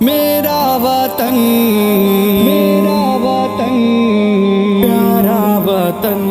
میرا وطن پیارا وطن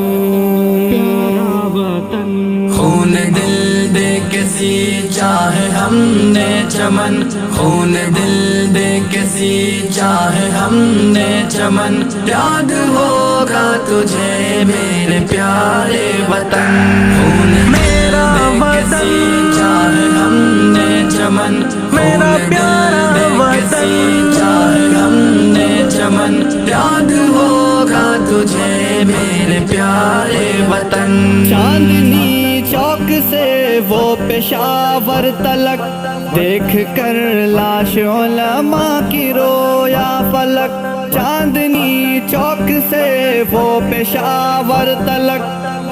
خون دل دے کے سینچا ہے ہم نے چمن، خون دل دے کے سینچا ہے ہم نے چمن، یاد ہوگا تجھے میرے پیارے وطن، خون میرا وطن سینچا ہے ہم نے چمن، میرا پیارا وطن سینچا ہے ہم نے چمن، یاد ہوگا تجھے میرے پیارے وطن۔ چاندنی چوک سے وہ پشاور تلک، دیکھ کر لاش علماء کی رویا فلک، چاندنی چوک سے وہ پشاور تلک،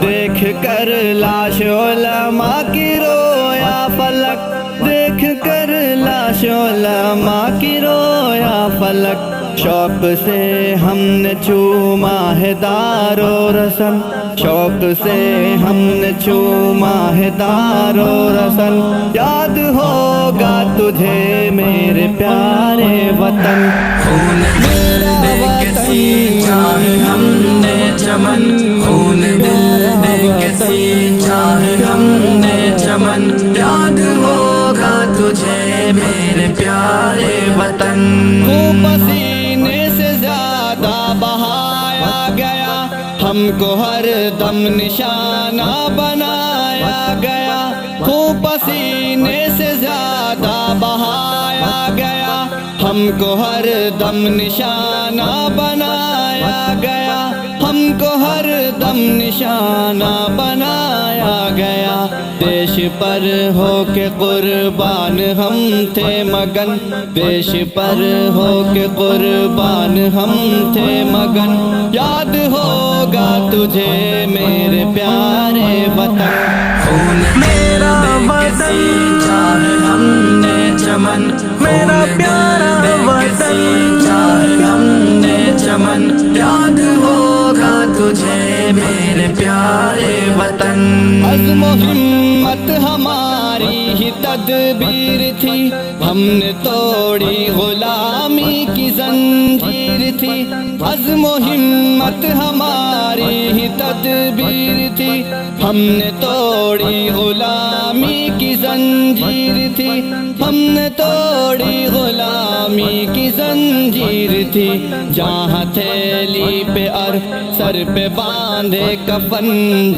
دیکھ کر لاش علماء کی رویا فلک، دیکھ کر لاش علماء کی رویا فلک، شوق سے ہم نے چوما ہے دار و رسن، شوق سے ہم نے چوما ہے دار و رسن، یاد ہوگا تجھے میرے پیارے وطن، خون دل دے کے سینچا ہے ہم نے چمن، خون دل دے کے سینچا ہے ہم نے چمن، یاد ہوگا تجھے میرے پیارے وطن۔ خون پسینے سے زیادہ بہایا گیا، ہم کو ہر دم نشانہ بنایا گیا، خون پسینے سے زیادہ بہایا گیا، ہم کو ہر دم نشانہ بنایا گیا، ہم کو ہر دم نشانہ بنایا گیا، دیش پر ہو کے قربان ہم تھے مگن، دیش پر ہو کے قربان ہم تھے مگن، یاد ہوگا تجھے میرے پیارے وطن، خون میرا وطن سینچا ہے ہم نے چمن، میرا پیارا وطن سینچا ہے ہم نے چمن، یاد ہوگا تجھے میرے پیارے وطن۔ عزم و ہمت ہماری ہی تدبیر تھی، ہم نے توڑی غلامی کی زنجیر تھی، عزم و ہمت ہماری ہی تدبیر تھی، ہم نے توڑی غلامی کی زنجیر تھی، ہم نے توڑی غلامی کی زنجیر تھی، جہاں تھیلی پہ اور سر پہ باندھے کفن،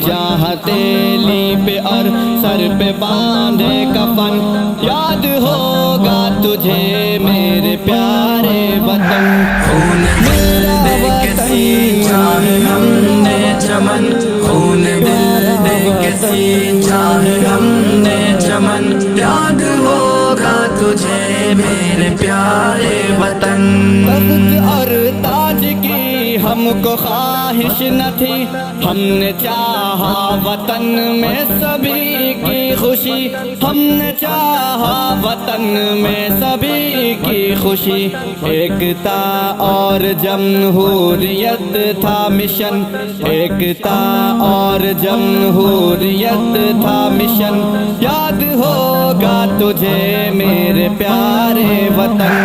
جہاں تھیلی پہ اور سر پہ باندھے کفن، یاد ہوگا تجھے میرے پیارے وطن، خون دل دے کے سینچا ہے ہم نے چمن، خون دل دے کے سینچا ہے ہم نے چمن، یاد ہوگا تجھے میرے پیارے وطن۔ تخت اور تاج کی ہم کو خواہش نہ تھی، ہم نے چاہا وطن میں سبھی کی خوشی، ہم نے چاہا وطن میں سبھی کی خوشی، ایکتا اور جمہوریت تھا مشن، ایکتا اور جمہوریت تھا مشن، یاد ہوگا تجھے میرے پیارے وطن،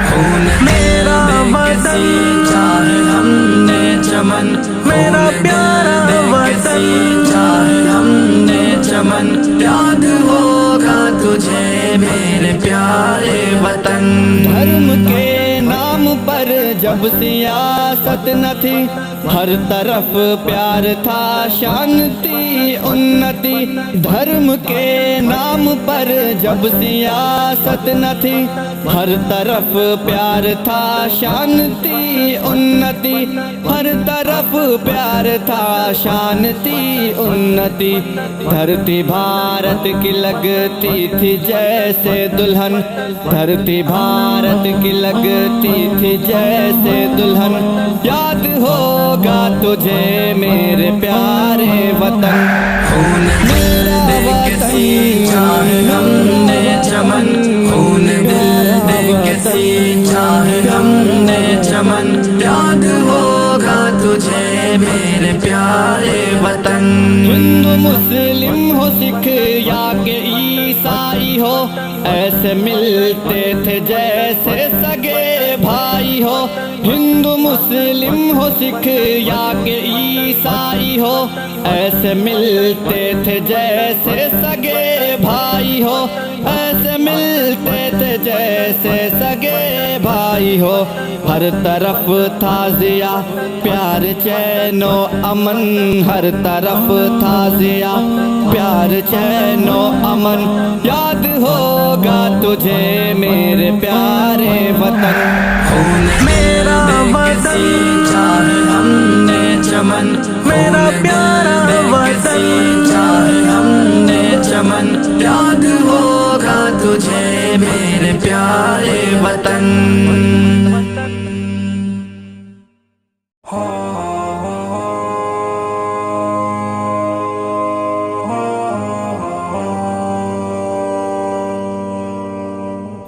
خون میرا وطن سینچا ہے ہم نے چمن، میرا پیارا وطن سینچا ہے ہم نے چمن، یاد ہوگا تجھے میرے پیارے وطن۔ دھرم کے نام پر جب سیاست نہ تھی، ہر طرف پیار تھا شانتی انتی، دھرم کے نام پر جب سیاست نہ تھی، ہر طرف پیار تھا شانتی انتی، ہر طرف پیار تھا شانتی انتی، دھرتی بھارت کی لگتی تھی جیسے دلہن، دھرتی بھارت کی لگتی تھی جیسے دلہن، یاد ہوگا تجھے میرے پیارے وطن، خون دل دے کے سینچا ہے ہم نے چمن، خون دل دے کے سینچا ہے ہم نے چمن، یاد ہوگا تجھے میرے پیارے وطن. ہندو مسلم ہو سکھ یا کہ عیسائی ہو ایسے ملتے تھے جیسے سگے بھائی ہو. ہندو مسلم ہو سکھ یا کہ عیسائی ہو ایسے ملتے تھے جیسے سگے بھائی ہو. ایسے ملتے تھے جیسے سگے بھائی ہو. ہر طرف تھا ضیا پیار چین و امن. ہر طرف تھا ضیا پیار چین و امن. یاد ہوگا تجھے میرے پیارے وطن. خون میرا وطن چاہے ہم نے چمن. میرا پیارا وطن چاہے ہم نے چمن. یاد ہوگا تجھے میرے پیارے وطن.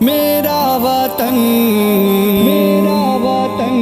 میرا وطن میرا وطن